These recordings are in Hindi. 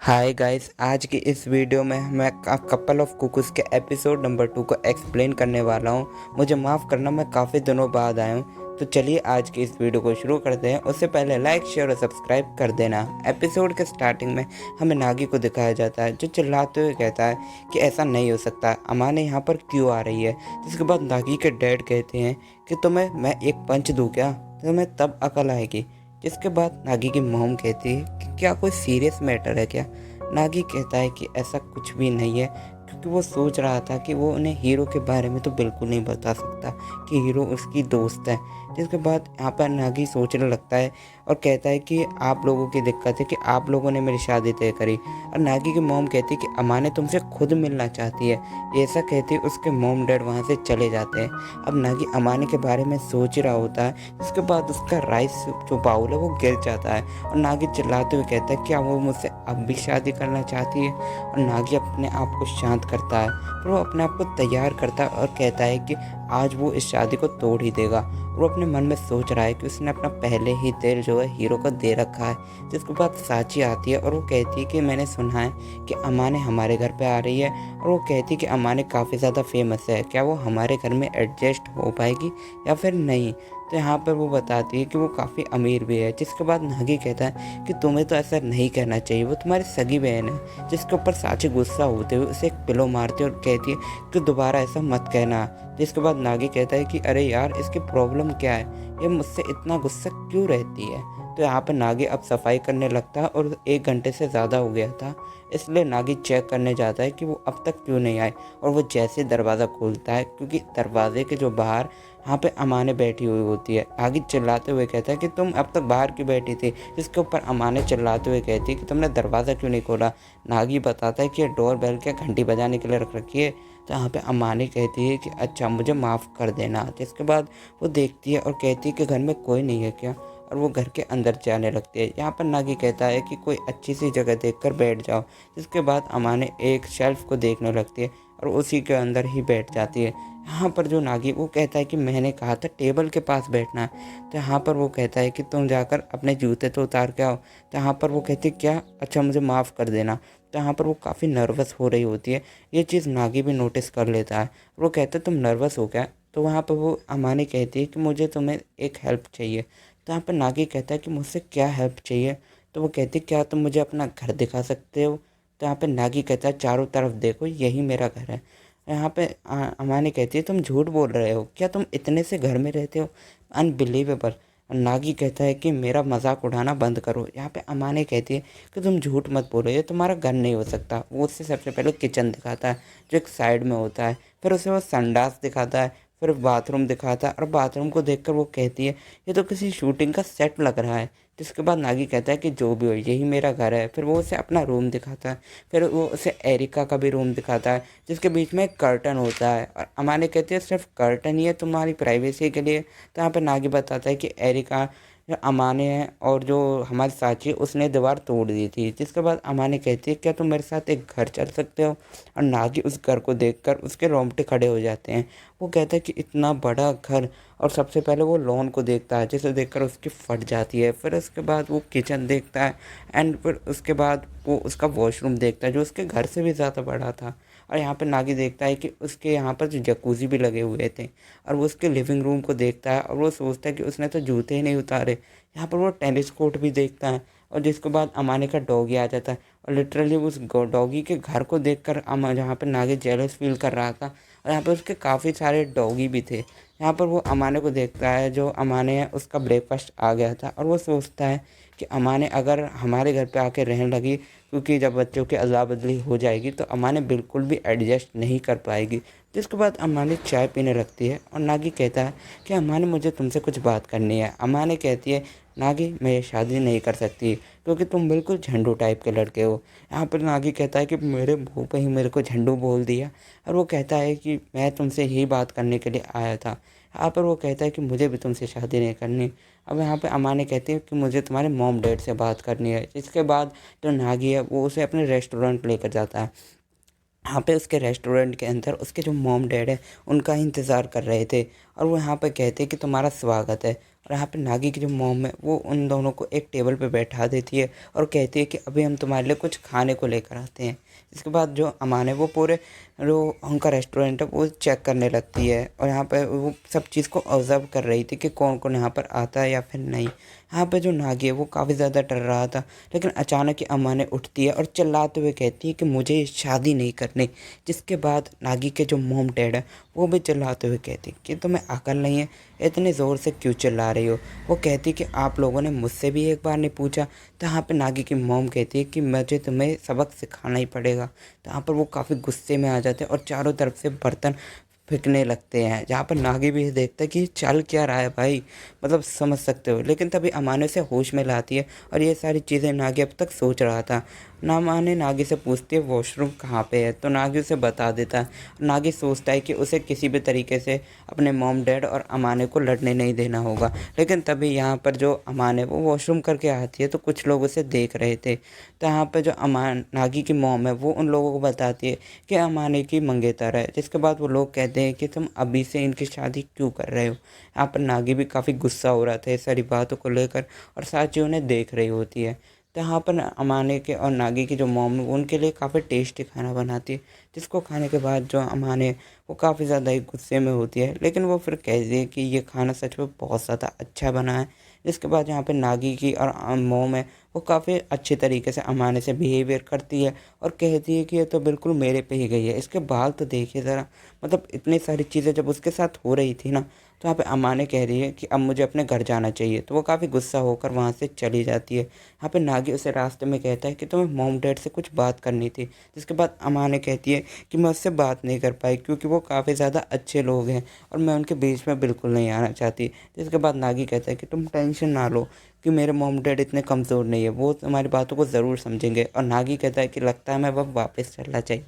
हाय गाइस, आज की इस वीडियो में मैं कपल ऑफ कुकुस के एपिसोड नंबर 2 को एक्सप्लेन करने वाला हूँ। मुझे माफ़ करना, मैं काफ़ी दिनों बाद आया हूँ। तो चलिए आज की इस वीडियो को शुरू करते हैं। उससे पहले लाइक, शेयर और सब्सक्राइब कर देना। एपिसोड के स्टार्टिंग में हमें नागी को दिखाया जाता है, जो चिल्लाते हुए कहता है कि ऐसा नहीं हो सकता, अमाने यहाँ पर क्यों आ रही है। जिसके बाद नागी के डैड कहते हैं कि तुम्हें मैं एक पंच दूँ क्या, तुम्हें तब अकल आएगी। जिसके बाद नागी की मॉम कहती है कि क्या कोई सीरियस मैटर है क्या। नागी कहता है कि ऐसा कुछ भी नहीं है, क्योंकि वो सोच रहा था कि वो उन्हें हीरो के बारे में तो बिल्कुल नहीं बता सकता कि हीरो उसकी दोस्त है। जिसके बाद यहाँ पर नागी सोचने लगता है और कहता है कि आप लोगों की दिक्कत है कि आप लोगों ने मेरी शादी तय करी। और नागी की मॉम कहती है कि अमाने तुमसे खुद मिलना चाहती है। ऐसा कहती है उसके मॉम डैड वहाँ से चले जाते हैं। अब नागी अमाने के बारे में सोच रहा होता है। जिसके बाद उसका राइस जो बाउल है वो गिर जाता है और नागी चिल्लाते हुए कहता है क्या वो मुझसे अब भी शादी करना चाहती है। और नागी अपने आप को शांत करता है, फिर वो अपने आप को तैयार करता है और कहता है कि आज वो इस शादी को तोड़ ही देगा। वो अपने मन में सोच रहा है कि उसने अपना पहले ही दिल जो है हीरो को दे रखा है। जिसके बाद साची आती है और वो कहती है कि मैंने सुना है कि अमाने हमारे घर पे आ रही है। और वो कहती है कि अमाने काफ़ी ज़्यादा फेमस है, क्या वो हमारे घर में एडजस्ट हो पाएगी या फिर नहीं। तो यहाँ पर वो बताती है कि वो काफ़ी अमीर भी है। जिसके बाद नागी कहता है कि तुम्हें तो ऐसा नहीं कहना चाहिए, वो तुम्हारी सगी बहन है। जिसके ऊपर साची गुस्सा होते हुए उसे एक पिलो मारती है और कहती है कि दोबारा ऐसा मत कहना। जिसके बाद नागी कहता है कि अरे यार, इसकी प्रॉब्लम क्या है, ये मुझसे इतना गुस्सा क्यों रहती है। तो यहाँ पर नागी अब सफाई करने लगता है और 1 घंटे से ज़्यादा हो गया था, इसलिए नागी चेक करने जाता है कि वो अब तक क्यों नहीं आए। और वो जैसे दरवाज़ा खोलता है, क्योंकि दरवाजे के जो बाहर यहाँ पे अमाने बैठी हुई होती है। नागी चिल्लाते हुए कहता है कि तुम अब तक बाहर क्यों बैठी थी। जिसके ऊपर अमाने चिल्लाते हुए कहती है कि तुमने दरवाज़ा क्यों नहीं खोला। नागी बताता है कि ये डोर बेल क्या घंटी बजाने के लिए रख रखी है। तो यहाँ पे अमाने कहती है कि अच्छा, मुझे माफ़ कर देना। जिसके बाद वो देखती है और कहती है कि घर में कोई नहीं है क्या। और वो घर के अंदर जाने लगती है। यहाँ पर नागी कहता है कि कोई अच्छी सी जगह देखकर बैठ जाओ। जिसके बाद अमाने एक शेल्फ को देखने लगती है और उसी के अंदर ही बैठ जाती है। यहाँ पर जो नागी वो कहता है कि मैंने कहा था टेबल के पास बैठना है। तो यहाँ पर वो कहता है कि तुम जाकर अपने जूते तो उतार के आओ। तो यहाँ पर वो कहती है क्या, अच्छा मुझे माफ़ कर देना। तो यहाँ पर वो काफ़ी नर्वस हो रही होती है। ये चीज़ नागी भी नोटिस कर लेता है। वो कहता है तुम नर्वस हो क्या। तो वहाँ पर वो अमानी कहती है कि मुझे तुम्हें एक हेल्प चाहिए। तो यहाँ पर नागी कहता है कि मुझसे क्या हेल्प चाहिए। तो वो कहती है क्या तुम मुझे अपना घर दिखा सकते हो। तो यहाँ पे नागी कहता है चारों तरफ देखो, यही मेरा घर है। यहाँ पे अमानी कहती है तुम झूठ बोल रहे हो, क्या तुम इतने से घर में रहते हो, अनबिलीवेबल। नागी कहता है कि मेरा मजाक उड़ाना बंद करो। यहाँ पे अमानी कहती है कि तुम झूठ मत बोलो, ये तुम्हारा घर नहीं हो सकता। वो उससे सबसे पहले किचन दिखाता है जो एक साइड में होता है, फिर उसे वो संडास दिखाता है, फिर बाथरूम दिखाता है। और बाथरूम को देखकर वो कहती है ये तो किसी शूटिंग का सेट लग रहा है। जिसके बाद नागी कहता है कि जो भी हो यही मेरा घर है। फिर वो उसे अपना रूम दिखाता है, फिर वो उसे एरिका का भी रूम दिखाता है जिसके बीच में एक कर्टन होता है। और अमाने कहती है सिर्फ कर्टन ही है तुम्हारी प्राइवेसी के लिए। तो यहाँ पर नागी बताता है कि एरिका जो अमाने हैं और जो हमारी साची है उसने दीवार तोड़ दी थी। जिसके बाद अमाने कहती है क्या तुम मेरे साथ एक घर चल सकते हो। और नागी उस घर को देखकर उसके रोंगटे खड़े हो जाते हैं। वो कहता है कि इतना बड़ा घर। और सबसे पहले वो लॉन को देखता है जिसे देखकर उसकी फट जाती है। फिर उसके बाद वो किचन देखता है एंड फिर उसके बाद वो उसका वॉशरूम देखता है जो उसके घर से भी ज़्यादा बड़ा था। और यहाँ पर नागी देखता है कि उसके यहाँ पर जो जकूज़ी भी लगे हुए थे। और वो उसके लिविंग रूम को देखता है और वो सोचता है कि उसने तो जूते ही नहीं उतारे। यहाँ पर वो टेनिस कोर्ट भी देखता है। और जिसके बाद अमाने का डॉगी आ जाता है और लिटरली उस डॉगी के घर को देखकर अमा जहाँ पर नागी जेलस फील कर रहा था। और यहाँ पर उसके काफ़ी सारे डॉगी भी थे। यहाँ पर वो अमाने को देखता है, जो अमाने है उसका ब्रेकफास्ट आ गया था। और वो सोचता है कि अमाने अगर हमारे घर पे आके रहने लगी, क्योंकि जब बच्चों की अदला बदली हो जाएगी तो अमाने बिल्कुल भी एडजस्ट नहीं कर पाएगी। जिसके बाद अमाने चाय पीने लगती है और नागी कहता है कि अमाने मुझे तुमसे कुछ बात करनी है। अमाने कहती है नागी मैं ये शादी नहीं कर सकती क्योंकि तुम बिल्कुल झंडू टाइप के लड़के हो। यहाँ पर नागी कहता है कि मेरे मुँह पे ही मेरे को झंडू बोल दिया। और वो कहता है कि मैं तुमसे यही बात करने के लिए आया था। यहाँ पर वो कहता है कि मुझे भी तुमसे शादी नहीं करनी। अब यहाँ पे अमाने कहती है कि मुझे तुम्हारे मॉम डैड से बात करनी है। इसके बाद जो नागी है वो उसे अपने रेस्टोरेंट लेकर जाता है। यहाँ पे उसके रेस्टोरेंट के अंदर उसके जो मॉम डैड है उनका इंतज़ार कर रहे थे। और वो यहाँ पे कहते कि तुम्हारा स्वागत है। और यहाँ पे नागी की जो मॉम है वो उन दोनों को एक टेबल पे बैठा देती है और कहती है कि अभी हम तुम्हारे लिए कुछ खाने को लेकर आते हैं। इसके बाद जो अमान है वो पूरे जो उनका रेस्टोरेंट है वो चेक करने लगती है और यहाँ पे वो सब चीज़ को ऑब्जर्व कर रही थी कि कौन कौन यहाँ पर आता है या फिर नहीं। यहाँ पे जो नागी है वो काफ़ी ज़्यादा डर रहा था, लेकिन अचानक ही अमाने उठती है और चिल्लाते हुए कहती है कि मुझे शादी नहीं करनी। जिसके बाद नागी के जो मॉम डैड है वो भी चिल्लाते हुए कहती है कि तुम्हें अकल नहीं है, इतने ज़ोर से क्यों चिल्ला रही हो। वो कहती कि आप लोगों ने मुझसे भी एक बार नहीं पूछा। तो यहाँ पे नागी की मॉम कहती है कि मुझे तुम्हें सबक सिखाना ही पड़ेगा। तो यहाँ पर वो काफ़ी गुस्से में आ जाते हैं और चारों तरफ से बर्तन फेंकने लगते हैं। जहाँ पर नागी भी देखता है कि चल क्या रहा है भाई, मतलब समझ सकते हो। लेकिन तभी अमाने से होश में लाती है और ये सारी चीज़ें नागी अब तक सोच रहा था। अमाने नागी से पूछती है वॉशरूम कहाँ पे है, तो नागी उसे बता देता है। नागी सोचता है कि उसे किसी भी तरीके से अपने मॉम डैड और अमाने को लड़ने नहीं देना होगा। लेकिन तभी यहाँ पर जो अमान है वो वॉशरूम करके आती है तो कुछ लोग उसे देख रहे थे। तो यहाँ पर जो अमान नागी की मॉम है वो उन लोगों को बताती है कि अमाने की मंगेतर है। जिसके बाद वो लोग कहते हैं कि तुम अभी से इनकी शादी क्यों कर रहे हो। यहाँ पर नागी भी काफ़ी गुस्सा हो रहा था इस सारी बातों को लेकर और साची उन्हें देख रही होती है। तो यहाँ पर अमाने के और नागी की जो मॉम है वो उनके लिए काफ़ी टेस्टी खाना बनाती है, जिसको खाने के बाद जो अमाने वो काफ़ी ज़्यादा ही गुस्से में होती है। लेकिन वो फिर कहती है कि ये खाना सच में बहुत ज़्यादा अच्छा बना है। जिसके बाद यहाँ पे नागी की और मॉम है वो काफ़ी अच्छे तरीके से अमाने से बिहेवियर करती है और कहती है कि ये तो बिल्कुल मेरे पे ही गई है, इसके बाल तो देखिए ज़रा। मतलब इतनी सारी चीज़ें जब उसके साथ हो रही थी ना, तो यहाँ पे अमाने कह रही है कि अब मुझे अपने घर जाना चाहिए। तो वो काफ़ी गुस्सा होकर वहाँ से चली जाती है। यहाँ पे नागी उसे रास्ते में कहता है कि तुम्हें मॉम डैड से कुछ बात करनी थी। जिसके बाद अमाने कहती है कि मैं उससे बात नहीं कर पाई क्योंकि वो काफ़ी ज़्यादा अच्छे लोग हैं और मैं उनके बीच में बिल्कुल नहीं आना चाहती। जिसके बाद नागी कहता है कि तुम टेंशन ना लो कि मेरे मॉम डैड इतने कमज़ोर नहीं है, वो तुम्हारी बातों को ज़रूर समझेंगे। और नागी कहता है कि लगता है मैं अब वापस चलना चाहिए।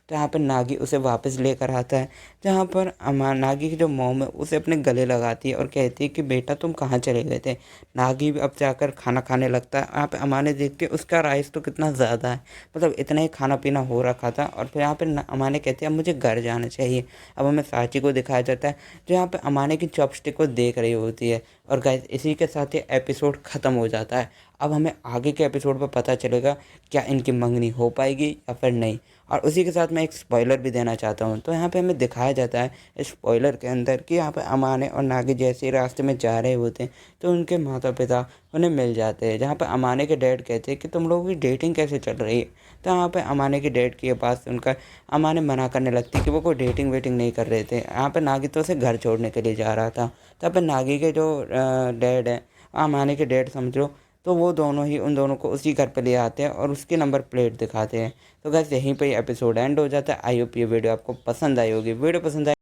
तो यहाँ पर नागी उसे वापस लेकर आता है, जहाँ पर नागी की जो मॉम है उसे अपने गले लगाती है और कहती है कि बेटा तुम कहाँ चले गए थे। नागी भी अब जाकर खाना खाने लगता है। यहाँ पे अमाने देखती है उसका राइस तो कितना ज़्यादा है, मतलब इतना ही खाना पीना हो रखा था। और फिर यहाँ पे अमाने कहती है अब मुझे घर जाना चाहिए। अब हमें सांची को दिखाया जाता है जो यहाँ पे अमाने की चॉपस्टिक को देख रही होती है। और गाइस इसी के साथ ये एपिसोड ख़त्म हो जाता है। अब हमें आगे के एपिसोड पर पता चलेगा क्या इनकी मंगनी हो पाएगी या फिर नहीं। और उसी के साथ मैं एक स्पॉइलर भी देना चाहता हूँ। तो यहाँ पे हमें दिखाया जाता है इस स्पॉइलर के अंदर कि यहाँ पे अमाने और नागी जैसे ही रास्ते में जा रहे होते हैं तो उनके माता पिता उन्हें मिल जाते हैं। जहाँ पे अमाने के डैड कहते हैं कि तुम लोगों की डेटिंग कैसे चल रही है। तो यहाँ पे अमाने के डैड के पास उनका अमाने मना करने लगती कि वो कोई डेटिंग वेटिंग नहीं कर रहे थे। यहाँ पे नागी तो उसे घर छोड़ने के लिए जा रहा था। तब पे नागी के जो डैड है, अमाने के डैड समझ लो, तो वो दोनों ही उन दोनों को उसी घर पे ले आते हैं और उसकी नंबर प्लेट दिखाते हैं। तो गैस यहीं पे एपिसोड एंड हो जाता है। आई होप ये वीडियो आपको पसंद आई होगी। वीडियो पसंद आई